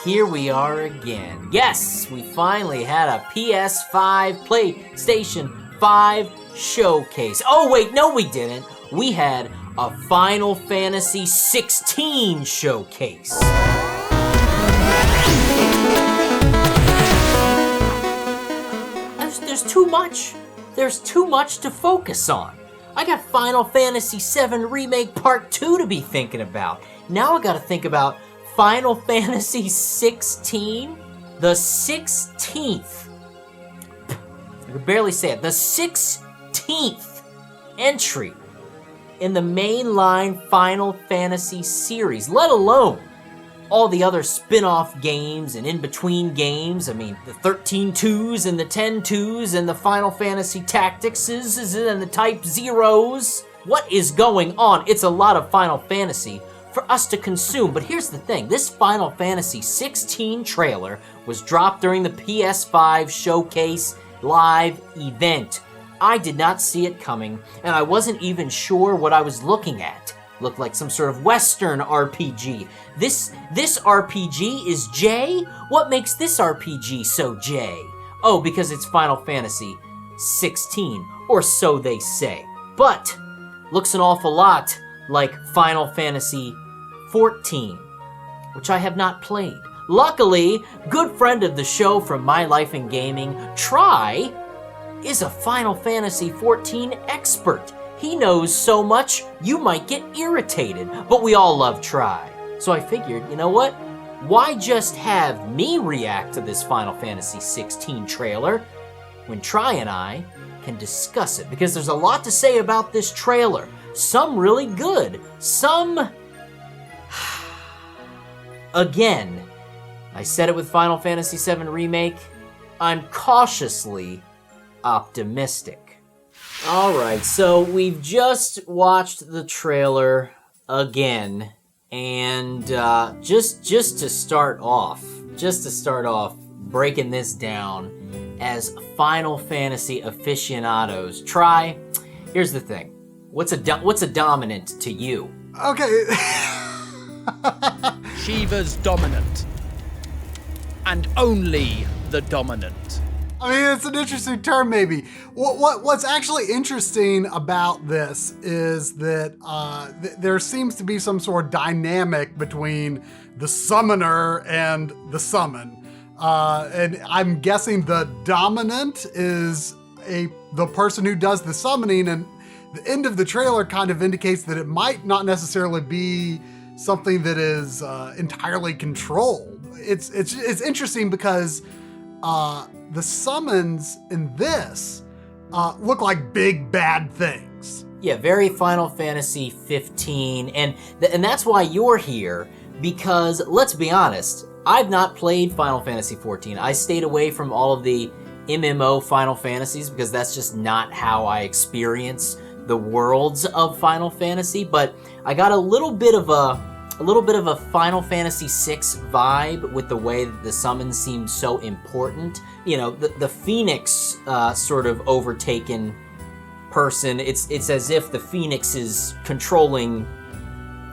here we are again. Yes, we finally had a PS5, PlayStation 5 showcase. Oh wait, no we didn't. We had a Final Fantasy XVI showcase. There's too much. There's too much to focus on. I got Final Fantasy VII Remake Part 2 to be thinking about. Now I gotta think about Final Fantasy XVI, the 16th. I can barely say it. The 16th entry in the mainline Final Fantasy series, let alone all the other spin-off games and in-between games. I mean, the 13-2s and the 10-2s and the Final Fantasy Tactics and the Type Zeros. What is going on? It's a lot of Final Fantasy for us to consume. But here's the thing. This Final Fantasy XVI trailer was dropped during the PS5 Showcase live event. I did not see it coming, and I wasn't even sure what I was looking at. Looked like some sort of Western RPG. This RPG is J? What makes this RPG so J? Oh, because it's Final Fantasy 16, or so they say. But looks an awful lot like Final Fantasy 14, which I have not played. Luckily, good friend of the show from My Life in Gaming, Try, is a Final Fantasy 14 expert. He knows so much, you might get irritated, but we all love Try. So I figured, you know what? Why just have me react to this Final Fantasy 16 trailer when Try and I can discuss it? Because there's a lot to say about this trailer. Some really good, some... Again, I said it with Final Fantasy VII Remake, I'm cautiously optimistic. Alright, so we've just watched the trailer again, and just to start off, breaking this down as Final Fantasy aficionados. Try, here's the thing. What's a dominant to you? Okay. Shiva's dominant. And only the dominant. I mean, it's an interesting term, maybe. What's actually interesting about this is that there seems to be some sort of dynamic between the summoner and the summon. And I'm guessing the dominant is the person who does the summoning, and the end of the trailer kind of indicates that it might not necessarily be something that is entirely controlled. It's interesting because the summons in this look like big bad things. Yeah, very Final Fantasy 15, and that's why you're here, because let's be honest, I've not played Final Fantasy 14. I stayed away from all of the MMO Final Fantasies because that's just not how I experience the worlds of Final Fantasy, but I got a little bit of a Final Fantasy VI vibe with the way that the summons seem so important. You know, the Phoenix sort of overtaken person. It's as if the Phoenix is controlling.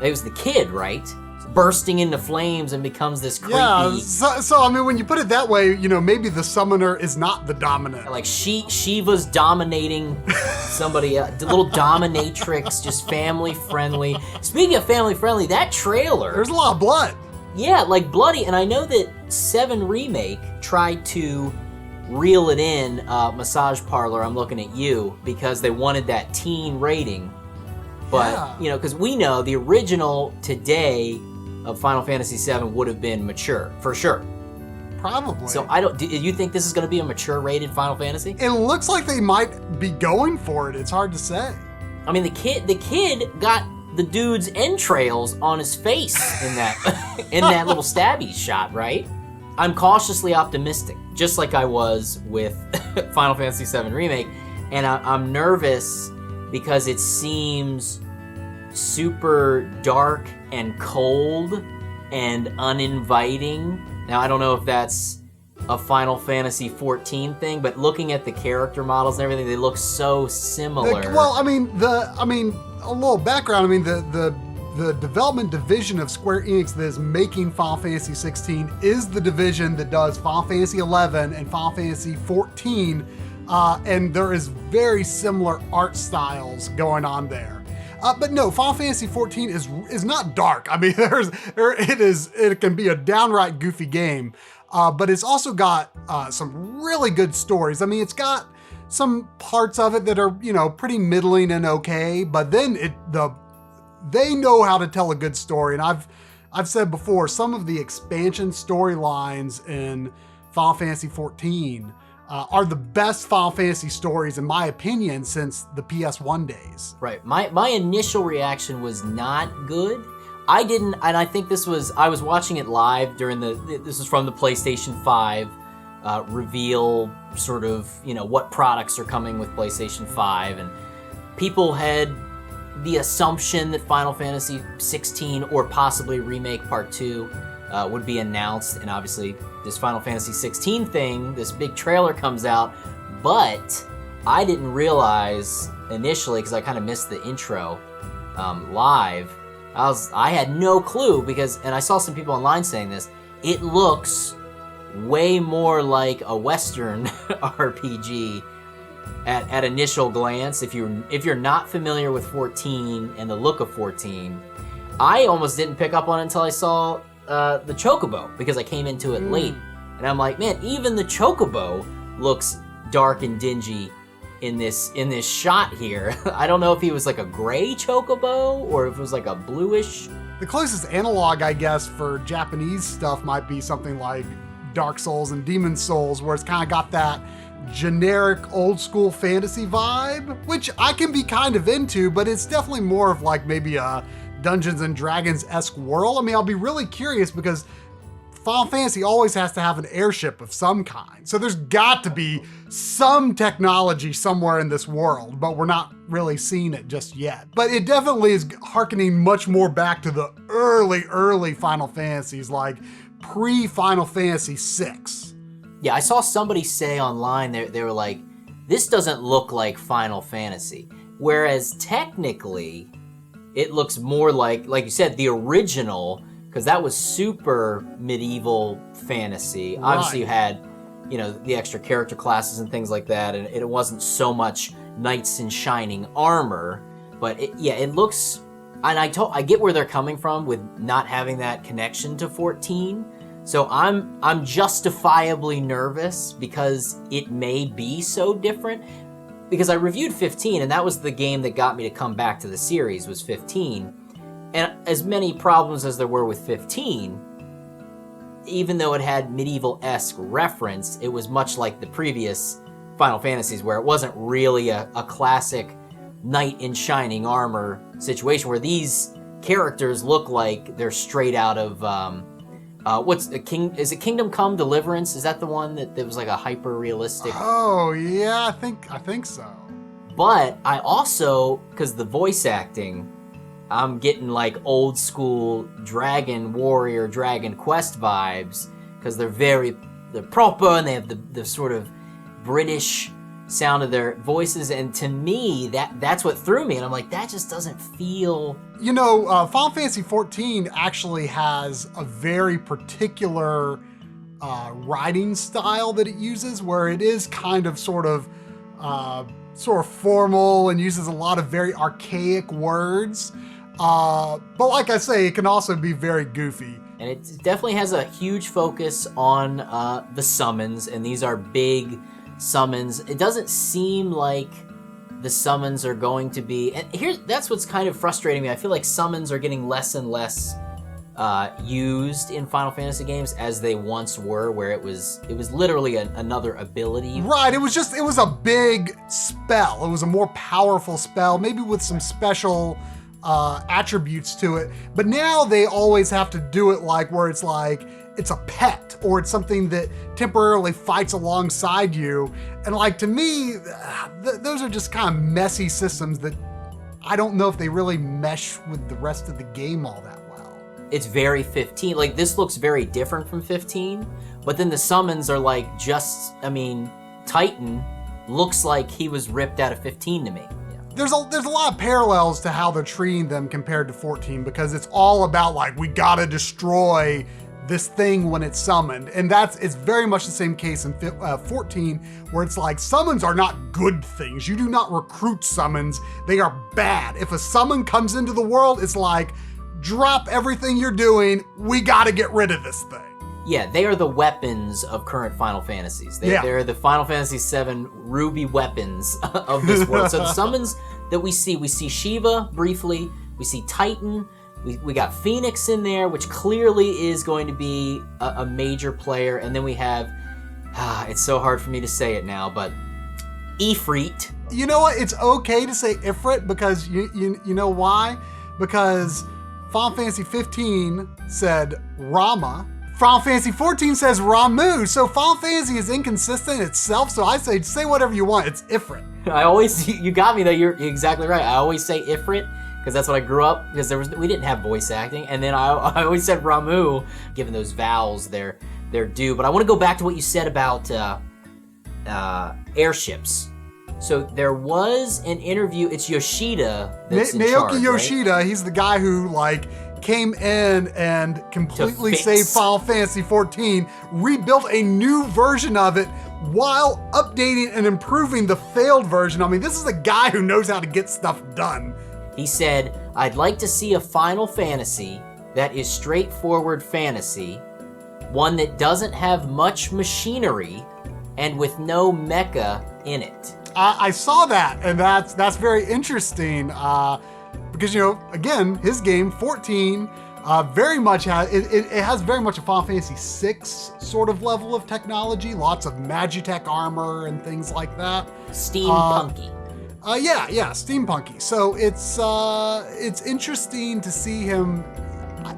It was the kid, right? Bursting into flames and becomes this creepy. Yeah. So I mean, when you put it that way, you know, maybe the summoner is not the dominant. Like Shiva's dominating somebody, a little dominatrix, just family friendly. Speaking of family friendly, that trailer. There's a lot of blood. Yeah, like bloody, and I know that 7 Remake tried to reel it in, Massage Parlor, I'm looking at you, because they wanted that teen rating. But, Yeah. you know, because we know the original today of Final Fantasy VII would have been mature, for sure. Probably. So do you think this is going to be a mature rated Final Fantasy? It looks like they might be going for it. It's hard to say. I mean, the kid got the dude's entrails on his face in that in that little stabby shot, right? I'm cautiously optimistic, just like I was with Final Fantasy VII Remake, and I'm nervous because it seems super dark and cold and uninviting. Now, I don't know if that's a Final Fantasy 14 thing, but looking at the character models and everything, they look so similar. Well, I mean, a little background. I mean, the the development division of Square Enix that is making Final Fantasy 16 is the division that does Final Fantasy XI and Final Fantasy 14, and there is very similar art styles going on there. But no, Final Fantasy 14 is not dark. I mean, it can be a downright goofy game, but it's also got some really good stories. I mean, it's got some parts of it that are, pretty middling and okay, but then they know how to tell a good story. And I've said before, some of the expansion storylines in Final Fantasy 14 are the best Final Fantasy stories, in my opinion, since the PS1 days. Right. My initial reaction was not good. I think I was watching it live during this was from the PlayStation 5 reveal, sort of, what products are coming with PlayStation 5, and people had the assumption that Final Fantasy 16 or possibly Remake Part 2 would be announced, and obviously this Final Fantasy 16 thing, this big trailer comes out, but I didn't realize initially, because I kind of missed the intro live, I had no clue, and I saw some people online saying this, it looks way more like a Western RPG at initial glance. If you're not familiar with 14 and the look of 14, I almost didn't pick up on it until I saw the Chocobo, because I came into it late, and I'm like, man, even the Chocobo looks dark and dingy in this shot here. I don't know if he was like a gray Chocobo or if it was like a bluish. The closest analog, I guess, for Japanese stuff might be something like Dark Souls and Demon Souls, where it's kind of got that generic old school fantasy vibe, which I can be kind of into, but it's definitely more of like maybe a Dungeons and Dragons-esque world. I mean, I'll be really curious because Final Fantasy always has to have an airship of some kind. So there's got to be some technology somewhere in this world, but we're not really seeing it just yet. But it definitely is hearkening much more back to the early Final Fantasies, like pre-Final Fantasy VI. Yeah, I saw somebody say online, they were like, this doesn't look like Final Fantasy. Whereas technically, it looks more like you said, the original, because that was super medieval fantasy. Right. Obviously, you had, the extra character classes and things like that, and it wasn't so much knights in shining armor. But it looks, and I get where they're coming from with not having that connection to 14. So I'm justifiably nervous because it may be so different. Because I reviewed 15, and that was the game that got me to come back to the series, was 15. And as many problems as there were with 15, even though it had medieval-esque reference, it was much like the previous Final Fantasies, where it wasn't really a classic knight in shining armor situation, where these characters look like they're straight out of is it Kingdom Come Deliverance? Is that the one that was like a hyper realistic? Oh yeah, I think so. But I also, because the voice acting, I'm getting like old school Dragon Warrior, Dragon Quest vibes, because they're proper and they have the sort of British sound of their voices, and to me that's what threw me, and I'm like, that just doesn't feel. Final Fantasy XIV actually has a very particular writing style that it uses, where it is kind of sort of formal and uses a lot of very archaic words. But like I say, it can also be very goofy. And it definitely has a huge focus on the summons, and these are big summons. It doesn't seem like the summons are going to be, and that's what's kind of frustrating me. I feel like summons are getting less and less used in Final Fantasy games as they once were, where it was literally another ability. Right, it was a big spell. It was a more powerful spell, maybe with some special attributes to it. But now they always have to do it where it's like it's a pet, or it's something that temporarily fights alongside you. And to me, those are just kind of messy systems that I don't know if they really mesh with the rest of the game all that well. It's very 15. This looks very different from 15, but then the summons are Titan looks like he was ripped out of 15 to me. there's a lot of parallels to how they're treating them compared to 14, because it's all about like, we gotta destroy this thing when it's summoned. And it's very much the same case in 14, where it's like, summons are not good things. You do not recruit summons. They are bad. If a summon comes into the world, it's like, drop everything you're doing. We gotta get rid of this thing. Yeah, they are the weapons of current Final Fantasies. They're the Final Fantasy VII ruby weapons of this world. So the summons that we see Shiva briefly, we see Titan, we got Phoenix in there, which clearly is going to be a major player, and then we have, it's so hard for me to say it now, but Ifrit. You know what? It's okay to say Ifrit, because you know why? Because Final Fantasy 15 said Rama. Final Fantasy 14 says Ramu, so Final Fantasy is inconsistent itself, so I say whatever you want, it's Ifrit. You got me though, you're exactly right. I always say Ifrit, because that's what I grew up, because we didn't have voice acting, and then I always said Ramu, given those vowels their due. But I want to go back to what you said about airships. So there was an interview, it's Yoshida that's in charge, Naoki Yoshida, right? He's the guy who like came in and completely saved Final Fantasy XIV, rebuilt a new version of it while updating and improving the failed version. I mean, this is a guy who knows how to get stuff done. He said, I'd like to see a Final Fantasy that is straightforward fantasy, one that doesn't have much machinery, and with no mecha in it. I saw that, and that's very interesting, because, you know, again, his game, 14, very much it has very much a Final Fantasy VI sort of level of technology, lots of Magitech armor and things like that. Steampunky. Yeah, steampunky. So it's interesting to see him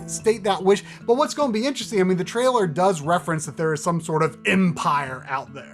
state that wish. But what's going to be interesting, I mean, the trailer does reference that there is some sort of empire out there.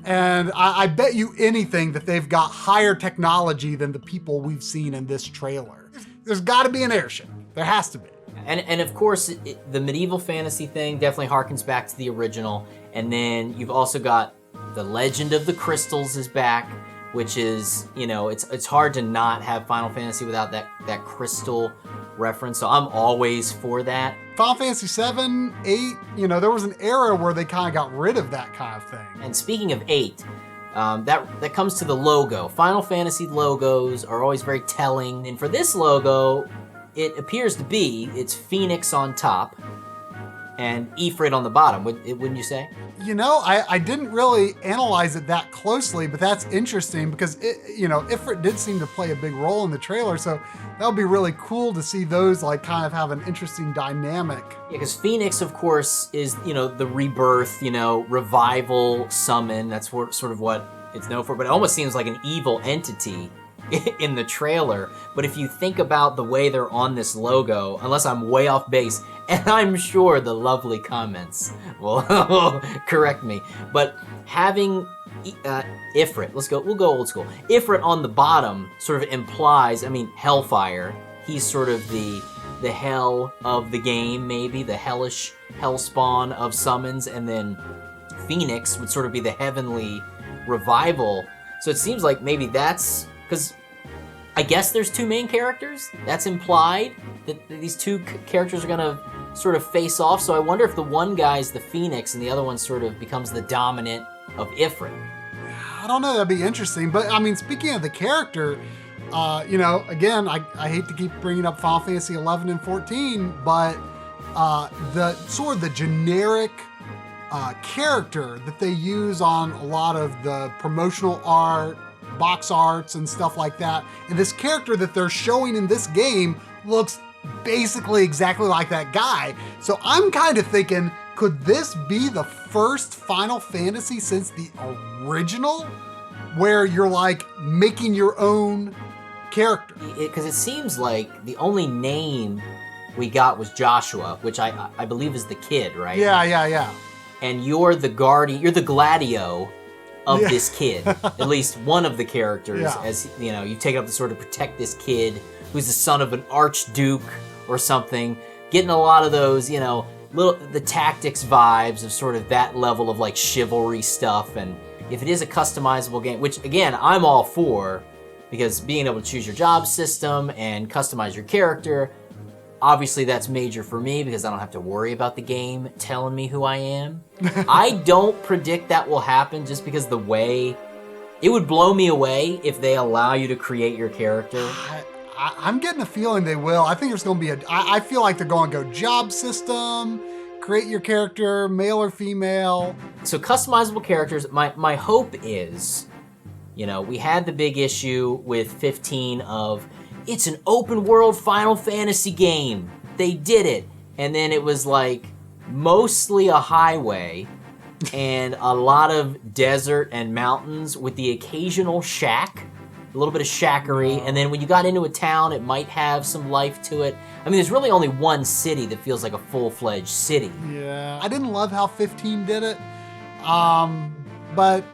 And I bet you anything that they've got higher technology than the people we've seen in this trailer. There's got to be an airship. There has to be. And of course, the medieval fantasy thing definitely harkens back to the original. And then you've also got the Legend of the Crystals is back, which is, you know, it's hard to not have Final Fantasy without that crystal reference. So I'm always for that. Final Fantasy 7, 8, you know, there was an era where they kind of got rid of that kind of thing. And speaking of 8, that comes to the logo. Final Fantasy logos are always very telling. And for this logo, it appears to be, it's Phoenix on top and Ifrit on the bottom, wouldn't you say? You know, I didn't really analyze it that closely, but that's interesting because, Ifrit did seem to play a big role in the trailer, so that would be really cool to see those like kind of have an interesting dynamic. Yeah, because Phoenix, of course, is, the rebirth, revival summon. That's sort of what it's known for, but it almost seems like an evil entity in the trailer. But if you think about the way they're on this logo, unless I'm way off base, and I'm sure the lovely comments will correct me, but having Ifrit, we'll go old school. Ifrit on the bottom sort of implies, Hellfire. He's sort of the hell of the game, maybe, the hellish hellspawn of summons, and then Phoenix would sort of be the heavenly revival. So it seems like maybe that's, because I guess there's two main characters. That's implied that these two characters are gonna sort of face off. So I wonder if the one guy's the Phoenix and the other one sort of becomes the dominant of Ifrit. I don't know, that'd be interesting. But speaking of the character, again, I hate to keep bringing up Final Fantasy 11 and 14, but the sort of the generic character that they use on a lot of the promotional art, box arts and stuff like that, and this character that they're showing in this game looks basically exactly like that guy. So I'm kind of thinking, could this be the first Final Fantasy since the original where you're like making your own character? Because it seems like the only name we got was Joshua, which I believe is the kid, right? Yeah. And you're the guardian, you're the Gladio of this kid, at least one of the characters, as you've taken up to sort of protect this kid who's the son of an archduke or something, getting a lot of those, the tactics vibes of sort of that level of like chivalry stuff. And if it is a customizable game, which again, I'm all for, because being able to choose your job system and customize your character, obviously that's major for me because I don't have to worry about the game telling me who I am. I don't predict that will happen just because the way, it would blow me away if they allow you to create your character. I'm getting a feeling they will. I think there's going to be I feel like they're going to go job system, create your character, male or female. So customizable characters, my hope is, we had the big issue with 15 of, it's an open world Final Fantasy game. They did it. And then it was like mostly a highway and a lot of desert and mountains with the occasional shack, a little bit of shackery. And then when you got into a town, it might have some life to it. I mean, there's really only one city that feels like a full-fledged city. Yeah. I didn't love how 15 did it. But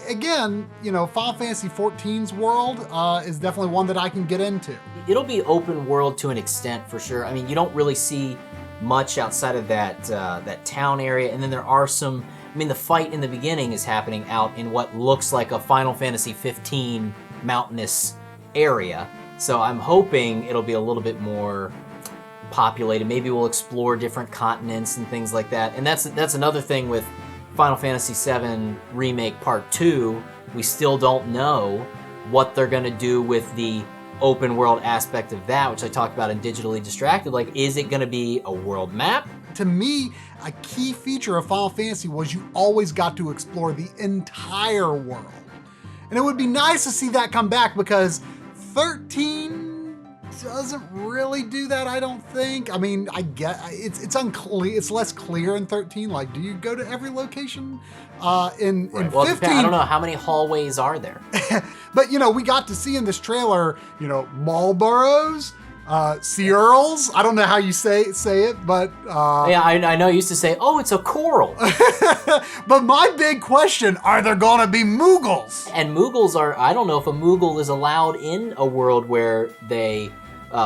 again, Final Fantasy XIV's world is definitely one that I can get into. It'll be open world to an extent for sure. I mean, you don't really see much outside of that town area, and then there are some. I mean, the fight in the beginning is happening out in what looks like a Final Fantasy XV mountainous area. So I'm hoping it'll be a little bit more populated. Maybe we'll explore different continents and things like that. And that's another thing with Final Fantasy VII Remake Part 2, we still don't know what they're going to do with the open world aspect of that, which I talked about in Digitally Distracted. Like, is it going to be a world map? To me, a key feature of Final Fantasy was you always got to explore the entire world. And it would be nice to see that come back because 13 doesn't really do that, I don't think. I mean, I get it's unclear. It's less clear in 13. Like, do you go to every location? In 15, I don't know how many hallways are there. But we got to see in this trailer, Marlboros, Sea Earls. I don't know how you say it, but yeah, I know. You used to say, "Oh, it's a coral." But my big question: are there gonna be moogles? And moogles are. I don't know if a moogle is allowed in a world where they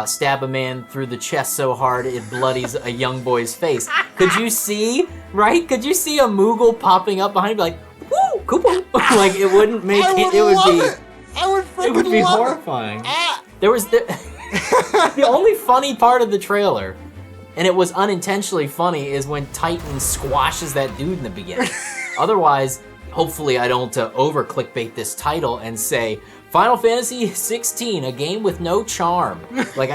stab a man through the chest so hard it bloodies a young boy's face. Could you see? Right? Could you see a moogle popping up behind you, like, "Woo, Koopa"? Like, it wouldn't make it. It would be. I would freaking It would be love horrifying. It. There was the only funny part of the trailer, and it was unintentionally funny, is when Titan squashes that dude in the beginning. Otherwise, hopefully I don't over clickbait this title and say Final Fantasy XVI, a game with no charm. Like,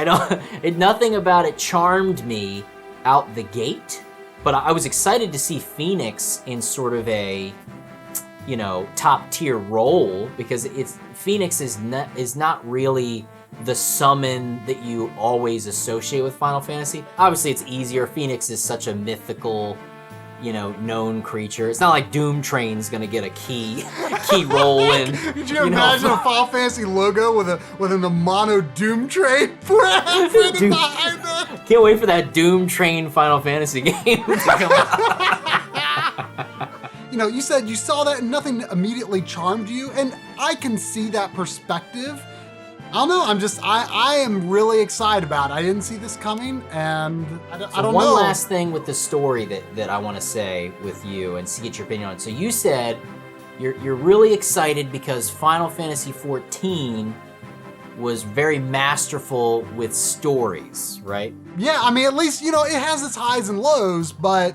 nothing about it charmed me out the gate, but I was excited to see Phoenix in sort of a, top tier role, because Phoenix is not really the summon that you always associate with Final Fantasy. Obviously, it's easier. Phoenix is such a mythical, known creature. It's not like Doom Train's gonna get a key role in. Could you imagine a Final Fantasy logo with an Amano Doom Train printed behind it? Can't wait for that Doom Train Final Fantasy game to come out. You said you saw that and nothing immediately charmed you, and I can see that perspective. I don't know. I am really excited about it. I didn't see this coming, and I don't know. One last thing with the story that I want to say with you and get your opinion on it. So you said you're really excited because Final Fantasy XIV was very masterful with stories, right? Yeah, I mean, at least, it has its highs and lows, but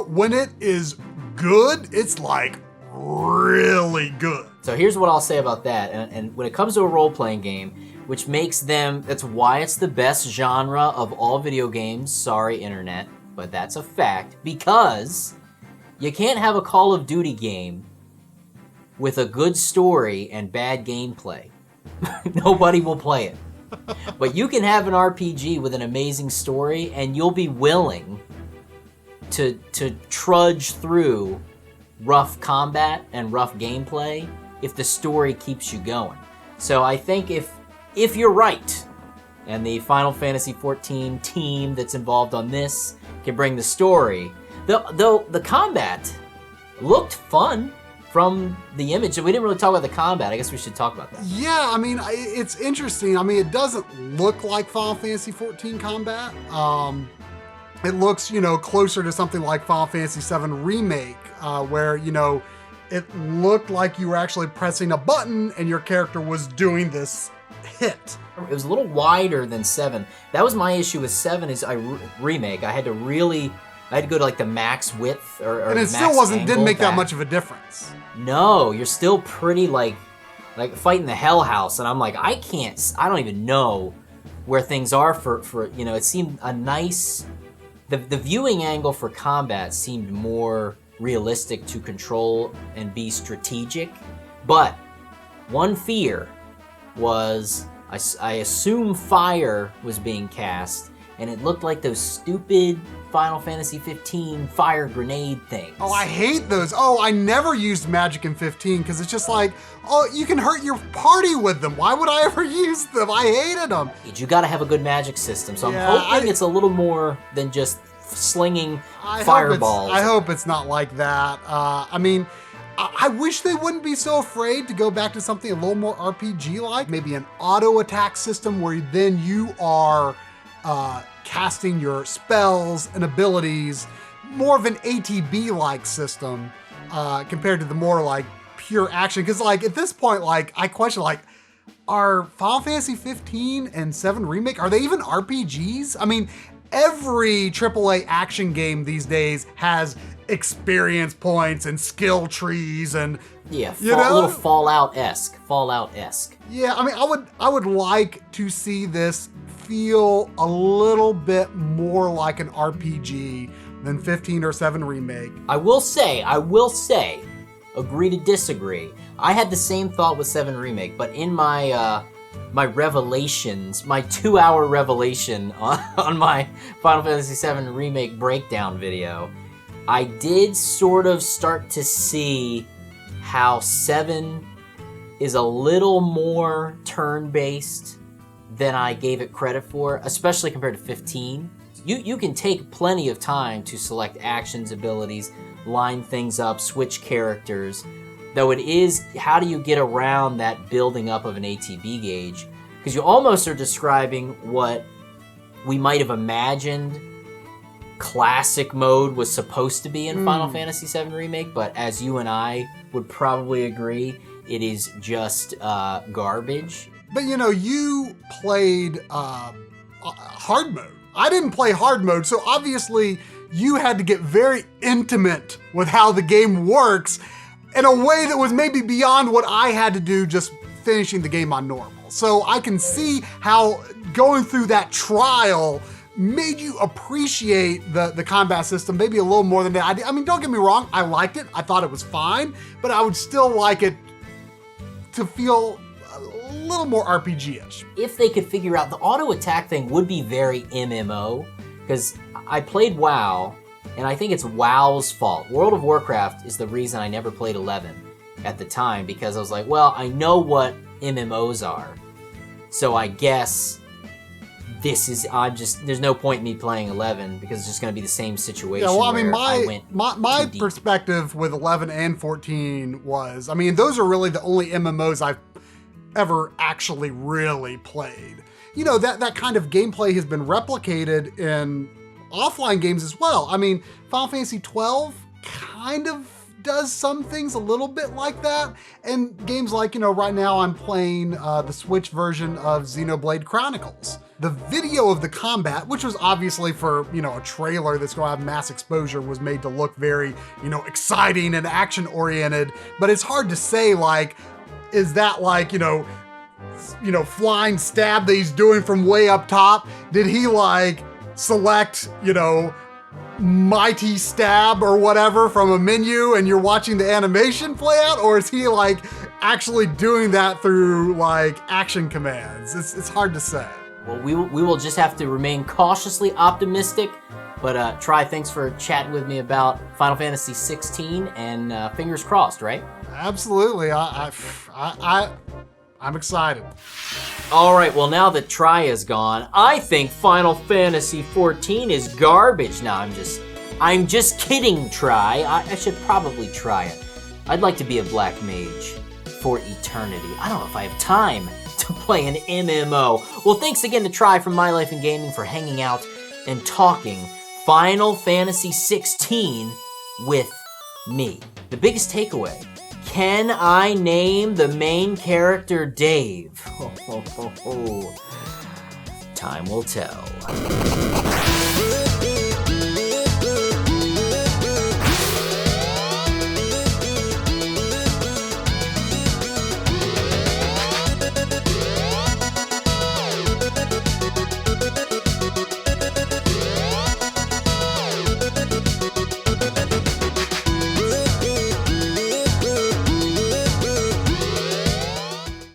when it is good, it's like really good. So here's what I'll say about that. And when it comes to a role-playing game, which makes that's why it's the best genre of all video games. Sorry, internet, but that's a fact. Because you can't have a Call of Duty game with a good story and bad gameplay. Nobody will play it. But you can have an RPG with an amazing story, and you'll be willing to trudge through rough combat and rough gameplay if the story keeps you going. So I think if you're right, and the Final Fantasy XIV team that's involved on this can bring the story, though the combat looked fun from the image. We didn't really talk about the combat. I guess we should talk about that. Yeah, I mean, it's interesting. I mean, it doesn't look like Final Fantasy XIV combat. It looks, closer to something like Final Fantasy VII Remake, where, it looked like you were actually pressing a button and your character was doing this hit. It was a little wider than 7. That was my issue with 7 is remake. I had to go to like the max width or and it max still didn't angle make that back. much of a difference. No, you're still pretty like fighting the Hell House, and I'm like, I don't even know where things are for it seemed a nice, the viewing angle for combat seemed more realistic to control and be strategic, but one fear was I assume fire was being cast, and it looked like those stupid Final Fantasy XV fire grenade things. Oh, I hate those. Oh, I never used magic in 15 because it's just like, oh, you can hurt your party with them. Why would I ever use them? I hated them. You gotta have a good magic system, so Yeah, I'm hoping it's a little more than just slinging I fireballs. hope it's not like that. I mean, I wish they wouldn't be so afraid to go back to something a little more RPG-like. Maybe an auto attack system where then you are casting your spells and abilities, more of an ATB-like system compared to the more like pure action. Because like at this point, like I question like, are Final Fantasy 15 and 7 Remake, are they even RPGs? I mean, every AAA action game these days has experience points and skill trees and Yeah, you know? a little Fallout-esque. Yeah, I mean, I would like to see this feel a little bit more like an RPG than 15 or 7 Remake. I will say, agree to disagree. I had the same thought with 7 Remake, but in my my revelations, my 2-hour revelation on my Final Fantasy VII Remake breakdown video, I did sort of start to see how 7 is a little more turn-based than I gave it credit for, especially compared to 15. You can take plenty of time to select actions, abilities, line things up, switch characters, though it is, how do you get around that building up of an ATB gauge? Because you almost are describing what we might have imagined classic mode was supposed to be in Final Fantasy VII Remake, but as you and I would probably agree, it is just garbage. But you know, you played hard mode. I didn't play hard mode, so obviously you had to get very intimate with how the game works in a way that was maybe beyond what I had to do just finishing the game on normal. So I can see how going through that trial made you appreciate the combat system maybe a little more than that. I mean, don't get me wrong, I liked it. I thought it was fine, but I would still like it to feel a little more RPG-ish. If they could figure out, the auto attack thing would be very MMO, because I played WoW, and I think it's WoW's fault. World of Warcraft is the reason I never played 11 at the time, because I was like, well, I know what MMOs are, so I guess there's no point in me playing 11 because it's just going to be the same situation. Yeah, well, I mean, where my perspective with 11 and 14 was, I mean, those are really the only MMOs I've ever actually really played. You know, that kind of gameplay has been replicated in offline games as well. I mean, Final Fantasy XII kind of does some things a little bit like that. And games like, you know, right now I'm playing the Switch version of Xenoblade Chronicles. The video of the combat, which was obviously for, you know, a trailer that's going to have mass exposure, was made to look very, you know, exciting and action oriented. But it's hard to say, like, is that like, you know, flying stab that he's doing from way up top? Did he like select, you know, mighty stab or whatever from a menu and you're watching the animation play out? Or is he like actually doing that through like action commands? It's hard to say. Well, we will just have to remain cautiously optimistic. But Try, thanks for chatting with me about Final Fantasy 16, and fingers crossed, right? Absolutely. I'm excited. All right, well, now that Try is gone, I think Final Fantasy 14 is garbage. No, I'm just kidding, Try. I should probably try it. I'd like to be a black mage for eternity. I don't know if I have time to play an MMO. Well, thanks again to Try from My Life in Gaming for hanging out and talking Final Fantasy 16 with Me. The biggest takeaway. Can I name the main character Dave? Time will tell.